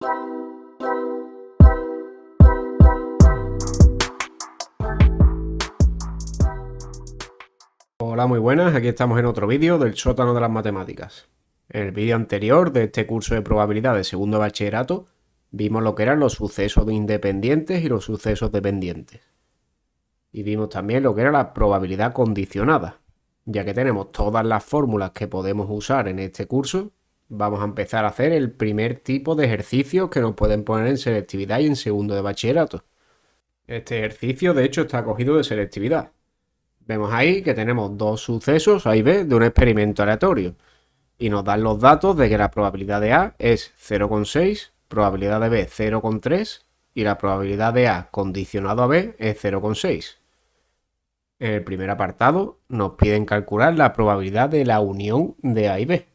Hola, muy buenas, aquí estamos en otro vídeo del sótano de las matemáticas. En el vídeo anterior de este curso de probabilidad de segundo de bachillerato, vimos lo que eran los sucesos independientes y los sucesos dependientes. Y vimos también lo que era la probabilidad condicionada. Ya que tenemos todas las fórmulas que podemos usar en este curso, vamos a empezar a hacer el primer tipo de ejercicios que nos pueden poner en selectividad y en segundo de bachillerato. Este ejercicio, de hecho, está cogido de selectividad. Vemos ahí que tenemos dos sucesos A y B de un experimento aleatorio y nos dan los datos de que la probabilidad de A es 0,6, probabilidad de B 0,3 y la probabilidad de A condicionado a B es 0,6. En el primer apartado nos piden calcular la probabilidad de la unión de A y B.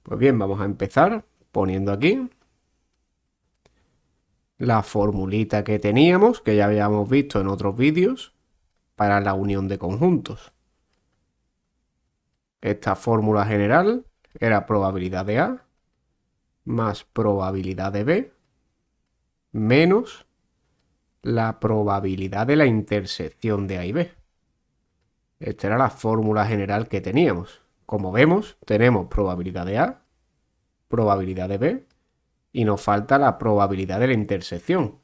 Pues bien, vamos a empezar poniendo aquí la formulita que teníamos, que ya habíamos visto en otros vídeos, para la unión de conjuntos. Esta fórmula general era probabilidad de A más probabilidad de B menos la probabilidad de la intersección de A y B. Esta era la fórmula general que teníamos. Como vemos, tenemos probabilidad de A, probabilidad de B y nos falta la probabilidad de la intersección.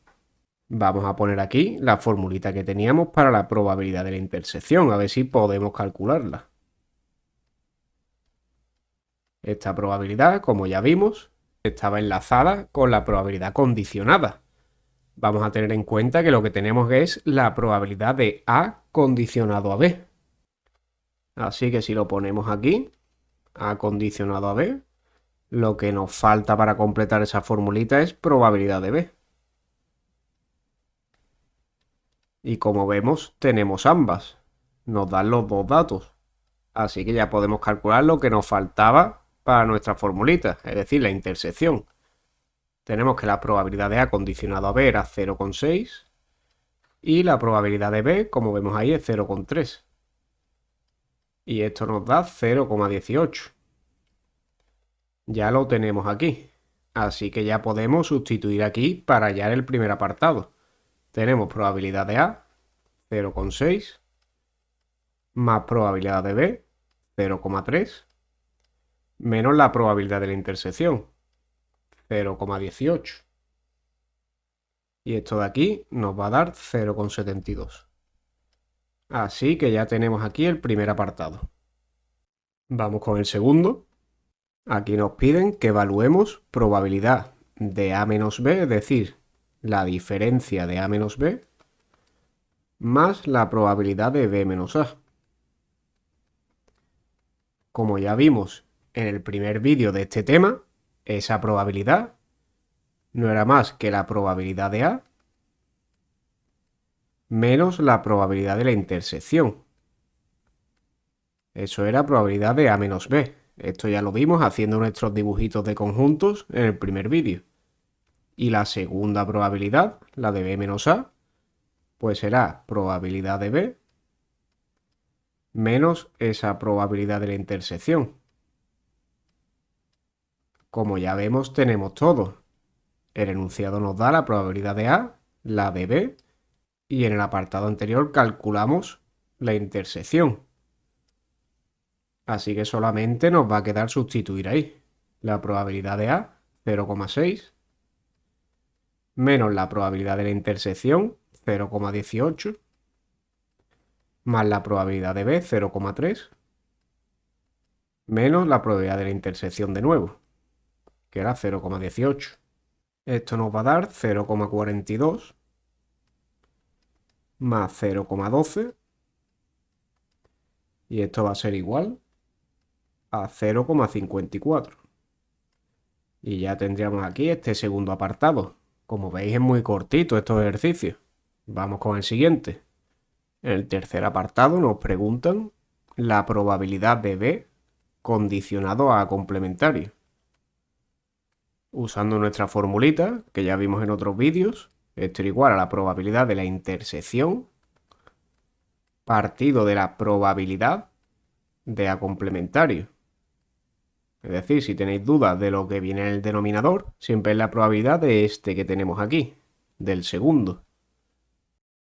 Vamos a poner aquí la formulita que teníamos para la probabilidad de la intersección, a ver si podemos calcularla. Esta probabilidad, como ya vimos, estaba enlazada con la probabilidad condicionada. Vamos a tener en cuenta que lo que tenemos es la probabilidad de A condicionado a B. Así que si lo ponemos aquí, A condicionado a B, lo que nos falta para completar esa formulita es probabilidad de B. Y como vemos, tenemos ambas. Nos dan los dos datos. Así que ya podemos calcular lo que nos faltaba para nuestra formulita, es decir, la intersección. Tenemos que la probabilidad de A condicionado a B era 0,6 y la probabilidad de B, como vemos ahí, es 0,3. Y esto nos da 0,18. Ya lo tenemos aquí. Así que ya podemos sustituir aquí para hallar el primer apartado. Tenemos probabilidad de A, 0,6, más probabilidad de B, 0,3, menos la probabilidad de la intersección, 0,18. Y esto de aquí nos va a dar 0,72. Así que ya tenemos aquí el primer apartado. Vamos con el segundo. Aquí nos piden que evaluemos probabilidad de A menos B, es decir, la diferencia de A menos B, más la probabilidad de B menos A. Como ya vimos en el primer vídeo de este tema, esa probabilidad no era más que la probabilidad de A menos la probabilidad de la intersección. Eso era probabilidad de A menos B. Esto ya lo vimos haciendo nuestros dibujitos de conjuntos en el primer vídeo. Y la segunda probabilidad, la de B menos A, pues será probabilidad de B menos esa probabilidad de la intersección. Como ya vemos, tenemos todo. El enunciado nos da la probabilidad de A, la de B, y en el apartado anterior calculamos la intersección. Así que solamente nos va a quedar sustituir ahí. La probabilidad de A, 0,6, menos la probabilidad de la intersección, 0,18, más la probabilidad de B, 0,3, menos la probabilidad de la intersección de nuevo, que era 0,18. Esto nos va a dar 0,42 más 0,12 y esto va a ser igual a 0,54. Y ya tendríamos aquí este segundo apartado. Como veis es muy cortito estos ejercicios. Vamos con el siguiente. En el tercer apartado nos preguntan la probabilidad de B condicionado a complementario. Usando nuestra formulita, que ya vimos en otros vídeos, esto es igual a la probabilidad de la intersección partido de la probabilidad de A complementario. Es decir, si tenéis dudas de lo que viene en el denominador, siempre es la probabilidad de este que tenemos aquí, del segundo.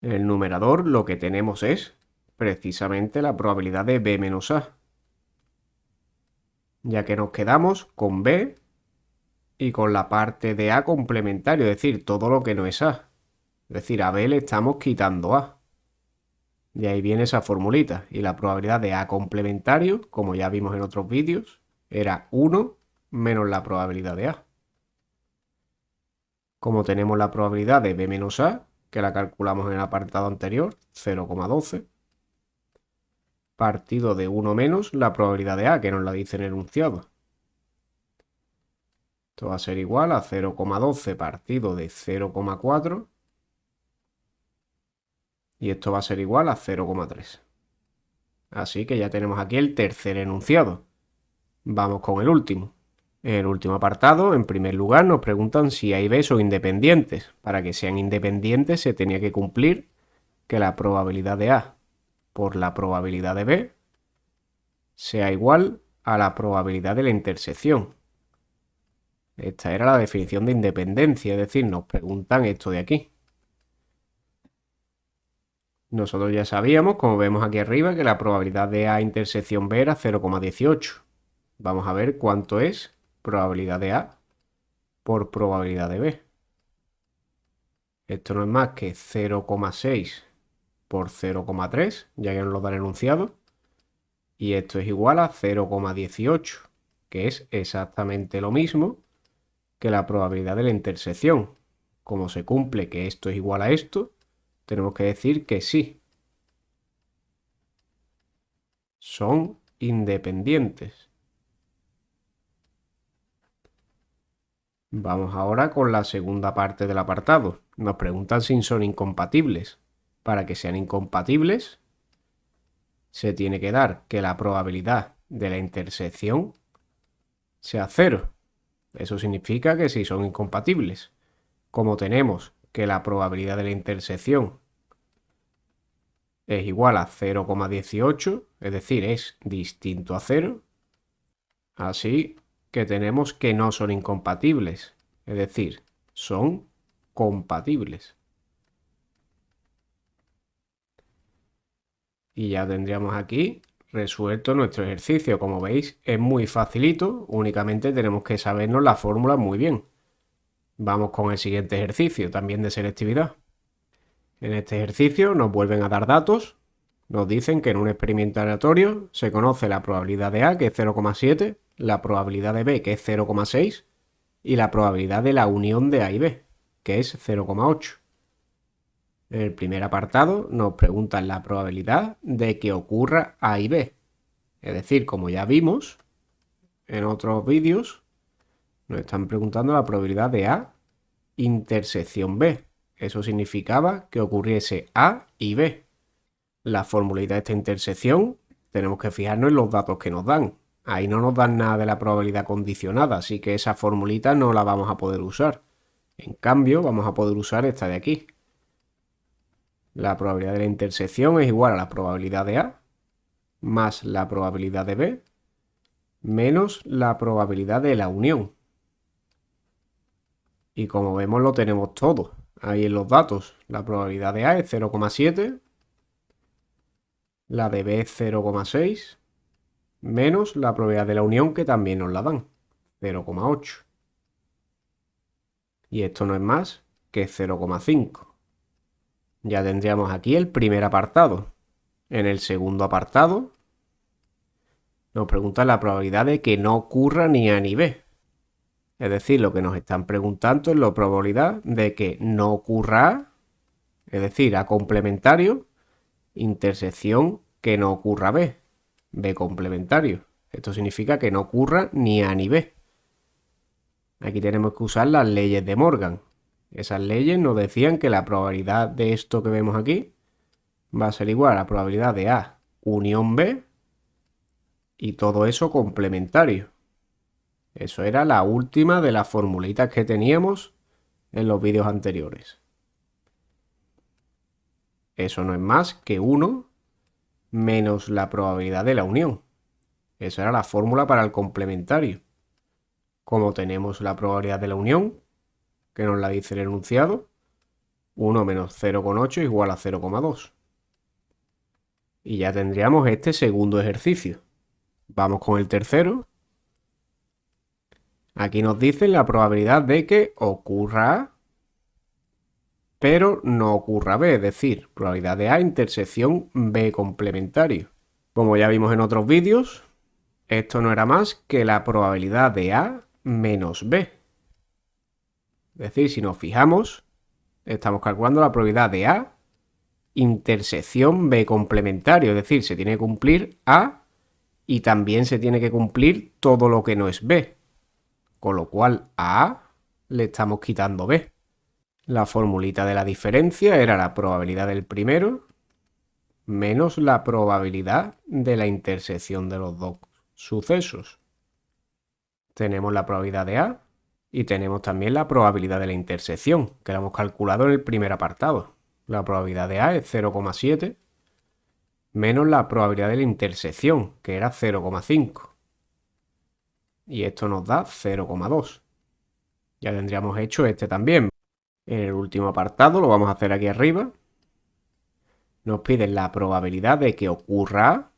En el numerador lo que tenemos es precisamente la probabilidad de b menos a, ya que nos quedamos con b y con la parte de a complementario, es decir, todo lo que no es a. Es decir, a b le estamos quitando a. Y ahí viene esa formulita. Y la probabilidad de a complementario, como ya vimos en otros vídeos, era 1 menos la probabilidad de a. Como tenemos la probabilidad de b menos a, que la calculamos en el apartado anterior, 0,12, partido de 1 menos la probabilidad de a, que nos la dice en el enunciado. Esto va a ser igual a 0,12 partido de 0,4 y esto va a ser igual a 0,3. Así que ya tenemos aquí el tercer enunciado. Vamos con el último. En el último apartado, en primer lugar, nos preguntan si A y B son independientes. Para que sean independientes se tenía que cumplir que la probabilidad de A por la probabilidad de B sea igual a la probabilidad de la intersección. Esta era la definición de independencia, es decir, nos preguntan esto de aquí. Nosotros ya sabíamos, como vemos aquí arriba, que la probabilidad de A intersección B era 0,18. Vamos a ver cuánto es probabilidad de A por probabilidad de B. Esto no es más que 0,6 por 0,3, ya que nos lo dan enunciado. Y esto es igual a 0,18, que es exactamente lo mismo que la probabilidad de la intersección. Como se cumple que esto es igual a esto, tenemos que decir que sí. Son independientes. Vamos ahora con la segunda parte del apartado. Nos preguntan si son incompatibles. Para que sean incompatibles, se tiene que dar que la probabilidad de la intersección sea 0. Eso significa que si son incompatibles. Como tenemos que la probabilidad de la intersección es igual a 0,18, es decir, es distinto a 0, así que tenemos que no son incompatibles, es decir, son compatibles. Y ya tendríamos aquí resuelto nuestro ejercicio. Como veis, es muy facilito, únicamente tenemos que sabernos la fórmula muy bien. Vamos con el siguiente ejercicio, también de selectividad. En este ejercicio nos vuelven a dar datos. Nos dicen que en un experimento aleatorio se conoce la probabilidad de A, que es 0,7, la probabilidad de B, que es 0,6, y la probabilidad de la unión de A y B, que es 0,8. En el primer apartado nos preguntan la probabilidad de que ocurra A y B. Es decir, como ya vimos en otros vídeos, nos están preguntando la probabilidad de A intersección B. Eso significaba que ocurriese A y B. La formulita de esta intersección tenemos que fijarnos en los datos que nos dan. Ahí no nos dan nada de la probabilidad condicionada, así que esa formulita no la vamos a poder usar. En cambio, vamos a poder usar esta de aquí. La probabilidad de la intersección es igual a la probabilidad de A más la probabilidad de B menos la probabilidad de la unión. Y como vemos lo tenemos todo ahí en los datos. La probabilidad de A es 0,7, la de B es 0,6, menos la probabilidad de la unión que también nos la dan, 0,8. Y esto no es más que 0,5. Ya tendríamos aquí el primer apartado. En el segundo apartado nos preguntan la probabilidad de que no ocurra ni A ni B. Es decir, lo que nos están preguntando es la probabilidad de que no ocurra A, es decir, A complementario, intersección que no ocurra B, B complementario. Esto significa que no ocurra ni A ni B. Aquí tenemos que usar las leyes de Morgan. Esas leyes nos decían que la probabilidad de esto que vemos aquí va a ser igual a la probabilidad de A unión B y todo eso complementario. Eso era la última de las formulitas que teníamos en los vídeos anteriores. Eso no es más que 1 menos la probabilidad de la unión. Esa era la fórmula para el complementario. Como tenemos la probabilidad de la unión, que nos la dice el enunciado, 1 menos 0,8 igual a 0,2. Y ya tendríamos este segundo ejercicio. Vamos con el tercero. Aquí nos dicen la probabilidad de que ocurra A, pero no ocurra B, es decir, probabilidad de A intersección B complementario. Como ya vimos en otros vídeos, esto no era más que la probabilidad de A menos B. Es decir, si nos fijamos, estamos calculando la probabilidad de A intersección B complementario, es decir, se tiene que cumplir A y también se tiene que cumplir todo lo que no es B, con lo cual a A le estamos quitando B. La formulita de la diferencia era la probabilidad del primero menos la probabilidad de la intersección de los dos sucesos. Tenemos la probabilidad de A y tenemos también la probabilidad de la intersección, que la hemos calculado en el primer apartado. La probabilidad de A es 0,7 menos la probabilidad de la intersección, que era 0,5. Y esto nos da 0,2. Ya tendríamos hecho este también. En el último apartado, lo vamos a hacer aquí arriba, nos piden la probabilidad de que ocurra A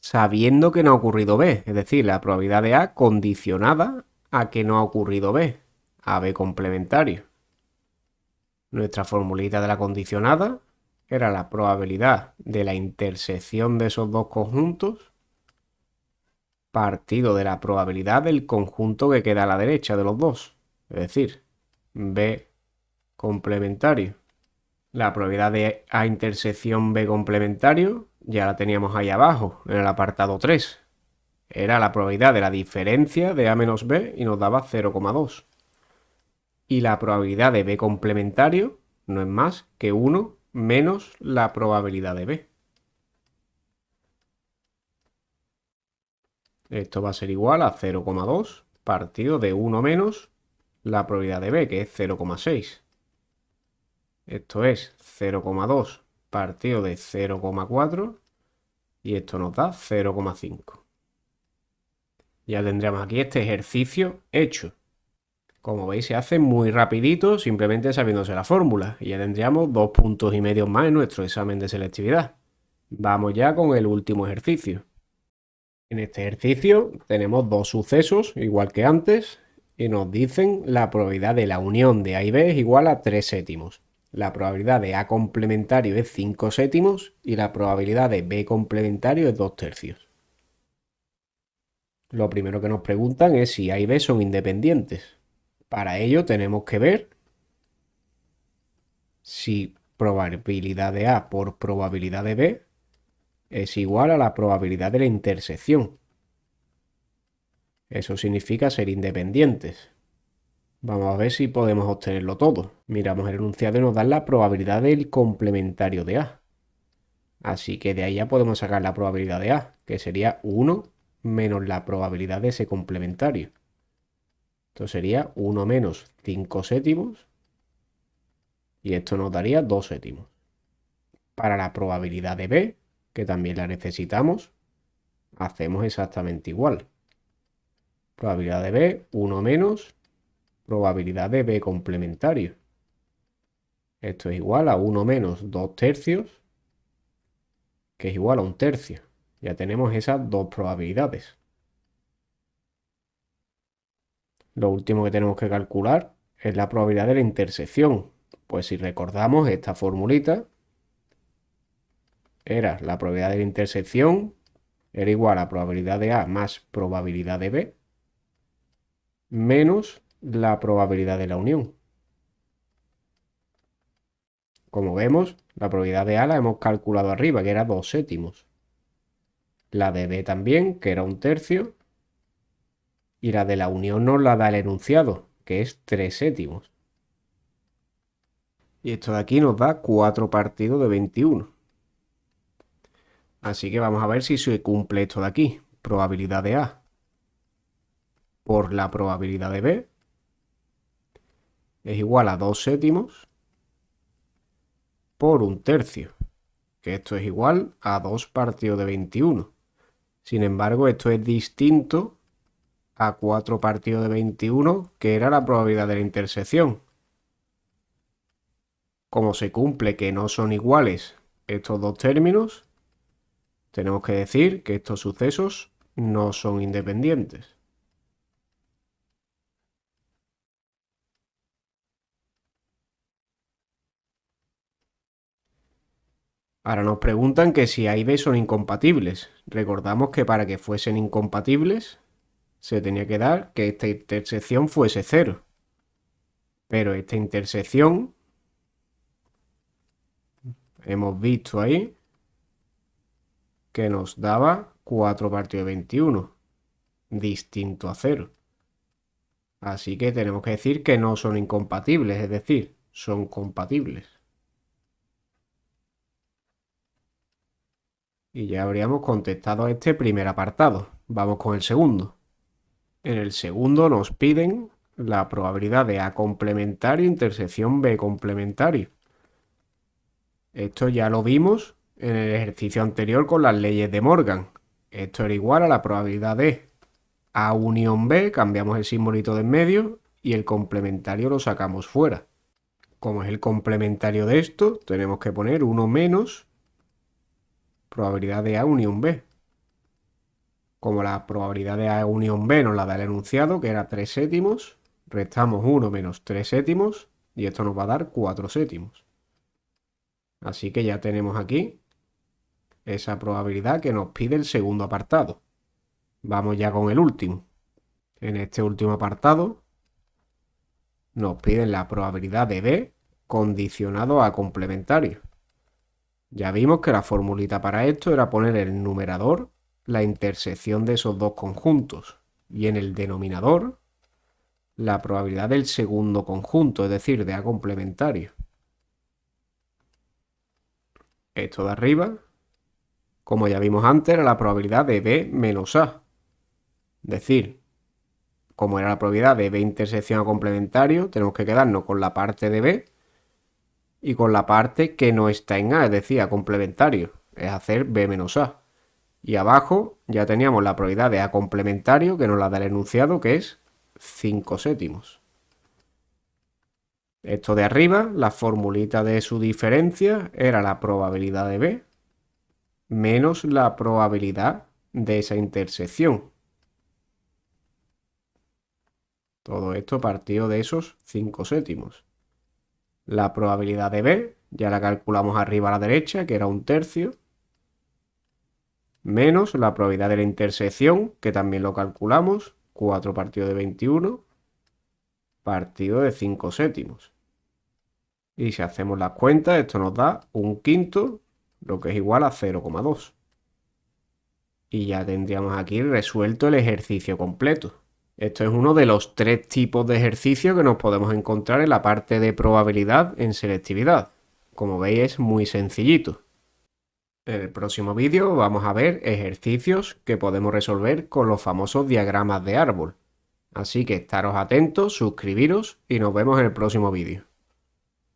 sabiendo que no ha ocurrido B, es decir, la probabilidad de A condicionada a que no ha ocurrido B, a B complementario. Nuestra formulita de la condicionada era la probabilidad de la intersección de esos dos conjuntos partido de la probabilidad del conjunto que queda a la derecha de los dos, es decir, B complementario. La probabilidad de A intersección B complementario ya la teníamos ahí abajo, en el apartado 3. Era la probabilidad de la diferencia de A menos B y nos daba 0,2. Y la probabilidad de B complementario no es más que 1 menos la probabilidad de B. Esto va a ser igual a 0,2 partido de 1 menos la probabilidad de B, que es 0,6. Esto es 0,2 partido de 0,4 y esto nos da 0,5. Ya tendríamos aquí este ejercicio hecho. Como veis, se hace muy rapidito simplemente sabiéndose la fórmula y ya tendríamos 2,5 puntos más en nuestro examen de selectividad. Vamos ya con el último ejercicio. En este ejercicio tenemos dos sucesos, igual que antes, y nos dicen la probabilidad de la unión de A y B es igual a 3 séptimos. La probabilidad de A complementario es 5 séptimos y la probabilidad de B complementario es 2 tercios. Lo primero que nos preguntan es si A y B son independientes. Para ello tenemos que ver si probabilidad de A por probabilidad de B es igual a la probabilidad de la intersección. Eso significa ser independientes. Vamos a ver si podemos obtenerlo todo. Miramos el enunciado y nos dan la probabilidad del complementario de A. Así que de ahí ya podemos sacar la probabilidad de A, que sería 1 menos la probabilidad de ese complementario. Esto sería 1 menos 5 séptimos y esto nos daría 2 séptimos. Para la probabilidad de B, que también la necesitamos, hacemos exactamente igual. Probabilidad de B, 1 menos probabilidad de B complementario. Esto es igual a 1 menos 2 tercios, que es igual a 1 tercio. Ya tenemos esas dos probabilidades. Lo último que tenemos que calcular es la probabilidad de la intersección. Pues si recordamos esta formulita, era la probabilidad de la intersección, era igual a probabilidad de A más probabilidad de B, menos la probabilidad de la unión. Como vemos, la probabilidad de A la hemos calculado arriba, que era 2 séptimos. La de B también, que era 1 tercio. Y la de la unión nos la da el enunciado, que es 3 séptimos. Y esto de aquí nos da 4 partido de 21. Así que vamos a ver si se cumple esto de aquí. Probabilidad de A por la probabilidad de B es igual a 2 séptimos por 1 tercio, que esto es igual a 2 partido de 21. Sin embargo, esto es distinto a 4 partido de 21, que era la probabilidad de la intersección. Como se cumple que no son iguales estos dos términos, tenemos que decir que estos sucesos no son independientes. Ahora nos preguntan que si A y B son incompatibles. Recordamos que para que fuesen incompatibles se tenía que dar que esta intersección fuese 0. Pero esta intersección, hemos visto ahí, que nos daba 4 partido de 21, distinto a 0. Así que tenemos que decir que no son incompatibles, es decir, son compatibles. Y ya habríamos contestado a este primer apartado. Vamos con el segundo. En el segundo nos piden la probabilidad de A complementario intersección B complementario. Esto ya lo vimos en el ejercicio anterior con las leyes de Morgan. Esto era igual a la probabilidad de A unión B, cambiamos el simbolito de en medio y el complementario lo sacamos fuera. Como es el complementario de esto, tenemos que poner 1 menos probabilidad de A unión B. Como la probabilidad de A unión B nos la da el enunciado, que era 3 séptimos, restamos 1 menos 3 séptimos y esto nos va a dar 4 séptimos. Así que ya tenemos aquí esa probabilidad que nos pide el segundo apartado. Vamos ya con el último. En este último apartado nos piden la probabilidad de B condicionado a complementario. Ya vimos que la formulita para esto era poner en el numerador la intersección de esos dos conjuntos y en el denominador la probabilidad del segundo conjunto, es decir, de A complementario. Esto de arriba, como ya vimos antes, era la probabilidad de B menos A. Es decir, como era la probabilidad de B intersección A complementario, tenemos que quedarnos con la parte de B y con la parte que no está en A, es decir, A complementario, es hacer B menos A. Y abajo ya teníamos la probabilidad de A complementario, que nos la da el enunciado, que es 5 séptimos. Esto de arriba, la formulita de su diferencia era la probabilidad de B menos la probabilidad de esa intersección. Todo esto partido de esos 5 séptimos. La probabilidad de B ya la calculamos arriba a la derecha, que era 1/3, menos la probabilidad de la intersección, que también lo calculamos, 4 partido de 21, partido de 5 séptimos. Y si hacemos las cuentas, esto nos da 1/5, lo que es igual a 0,2. Y ya tendríamos aquí resuelto el ejercicio completo. Esto es uno de los 3 tipos de ejercicios que nos podemos encontrar en la parte de probabilidad en selectividad. Como veis, es muy sencillito. En el próximo vídeo vamos a ver ejercicios que podemos resolver con los famosos diagramas de árbol. Así que estaros atentos, suscribiros y nos vemos en el próximo vídeo.